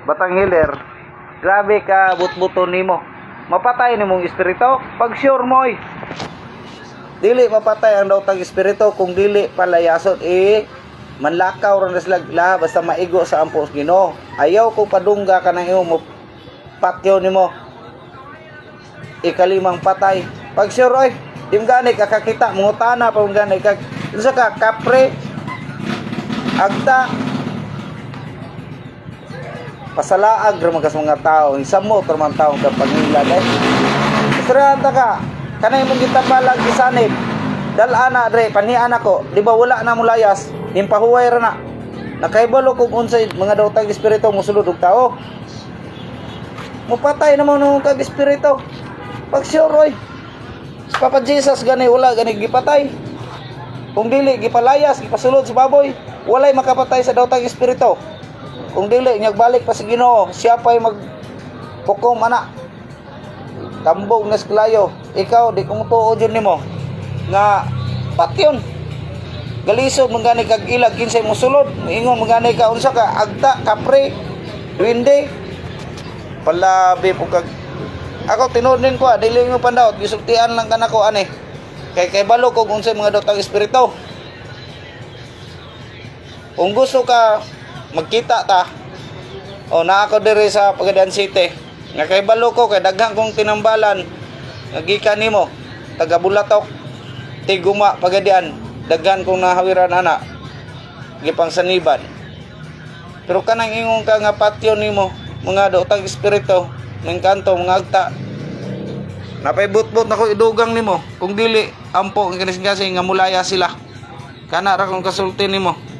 Batang healer, grabe ka butbuton nimo. Mapatay nimong espiritu pag sure mo dili mapatay ang daw tag espiritu kung dili palayason manlakaw ra sila basta maigo sa ampo Ginoo. Ayaw kung padungga ka nang imo patyo nimo ikalimang patay pag sure dim gani kakakita mungutana pa gani kag unsa ka kapre agta pasalaag ra mga mga tao isamo tra man tawo ka pangilad Istranta ka kanay mong gitabalag gisanib dal-ana dre panian ako di ba wala na mulayas nimpahuway ra na nakaibalo kung unsay mga daw tag espiritu mosulod og tao mupatay naman nung tag espiritu pag sure Papa Jesus gani wala gani gipatay kung dili gipalayas gipasulod sa baboy walay makapatay sa daw tag espiritu kung dili balik pa sa Ginoo siya pa'y magpukom ana tambog na sklayo ikaw di kong tuod yun nimo nga patyon galisod mangani kag ilag kinsay mosulod ingon mangani ka unsa ka agta kapre duwende palabi po kag ako tinuod ko dili mo pandaot gisultian lang kanako ani kay balo kog unsay mga dotang espiritu kung gusto ka magkita ta o na ako diri sa Pagadian City nga kay balo ko kay daghang kong tinambalan nga gikan nimo taga Bulatok Tiguma Pagadian daghan kong nahawiran ana gipang saniban pero kanang ingon ka nga patyo nimo mga dotang espiritu mengkanto mga agta napay butbut nako idugang nimo kung dili ampo ang kinis nga mulaya sila kana ra kung kasulti nimo